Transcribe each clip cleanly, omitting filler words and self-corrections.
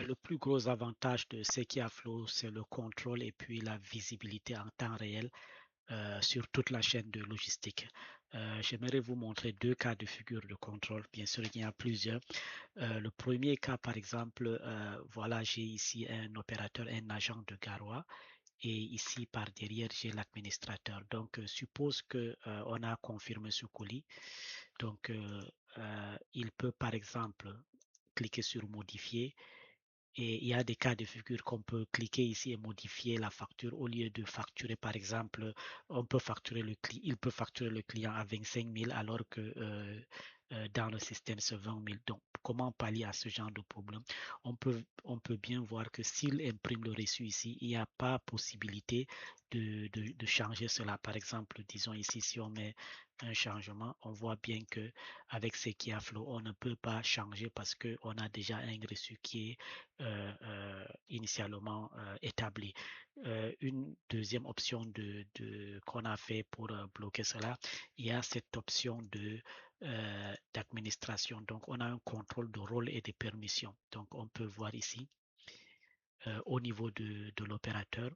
le plus gros avantage de Sekiaflow, c'est le contrôle et puis la visibilité en temps réel sur toute la chaîne de logistique. J'aimerais vous montrer deux cas de figure de contrôle. Bien sûr, il y en a plusieurs. Le premier cas, par exemple, voilà, j'ai ici un opérateur, un agent de Garoua. Et ici, par derrière, j'ai l'administrateur. Donc, suppose que on a confirmé ce colis. Donc, il peut, par exemple, cliquer sur modifier. Et il y a des cas de figure qu'on peut cliquer ici et modifier la facture au lieu de facturer, par exemple, il peut facturer le client à 25 000 alors que dans le système c'est 20 000. Donc, comment pallier à ce genre de problème? On peut bien voir que s'il imprime le reçu ici, il n'y a pas possibilité de changer cela. Par exemple, disons ici, si on met un changement, on voit bien que avec Sekiaflow, on ne peut pas changer parce qu'on a déjà un reçu qui est initialement établi. Une deuxième option qu'on a fait pour bloquer cela, il y a cette option d'administration. Donc, on a un contrôle de rôle et de permissions. Donc, on peut voir ici, au niveau de l'opérateur,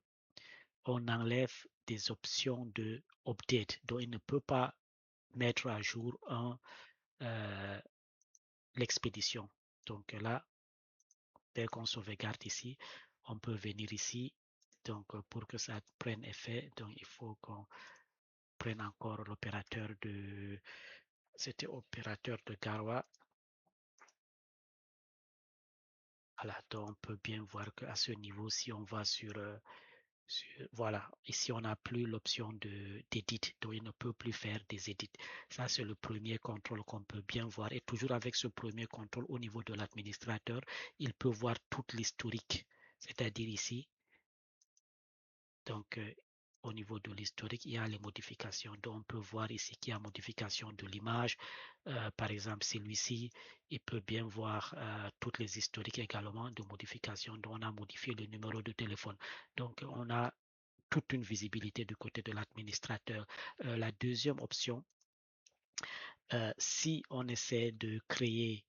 on enlève des options de update. Donc, il ne peut pas mettre à jour l'expédition. Donc là, dès qu'on sauvegarde ici, on peut venir ici. Donc, pour que ça prenne effet, donc il faut qu'on prenne encore l'opérateur c'était opérateur de Garoua. Voilà, donc on peut bien voir qu'à ce niveau, si on va voilà, ici on n'a plus l'option d'édit, donc il ne peut plus faire des edits. Ça, c'est le premier contrôle qu'on peut bien voir. Et toujours avec ce premier contrôle au niveau de l'administrateur, il peut voir toute l'historique. C'est-à-dire ici, donc, au niveau de l'historique, il y a les modifications. Donc, on peut voir ici qu'il y a modification de l'image. Par exemple, celui-ci, il peut bien voir toutes les historiques également de modification. Donc, on a modifié le numéro de téléphone. Donc, on a toute une visibilité du côté de l'administrateur. La deuxième option, si on essaie de créer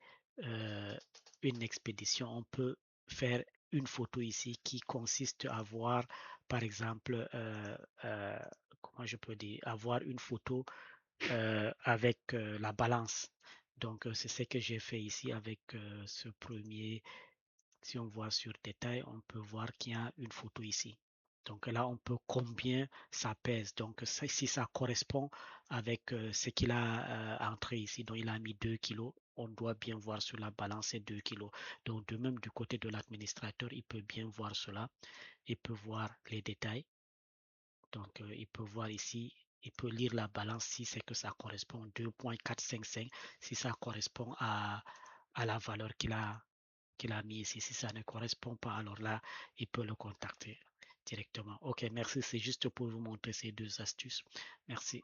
une expédition, on peut faire une photo ici qui consiste à voir, par exemple, comment je peux dire, avoir une photo avec la balance. Donc, c'est ce que j'ai fait ici avec ce premier. Si on voit sur détail, on peut voir qu'il y a une photo ici. Donc là, on peut combien ça pèse. Donc si ça correspond avec ce qu'il a entré ici, donc il a mis 2 kilos, on doit bien voir sur la balance c'est 2 kilos. Donc de même du côté de l'administrateur, il peut bien voir cela. Il peut voir les détails. Donc il peut voir ici, il peut lire la balance si c'est que ça correspond 2,455, si ça correspond à la valeur qu'il a mis ici. Si ça ne correspond pas, alors là, il peut le contacter directement. Ok, merci. C'est juste pour vous montrer ces deux astuces. Merci.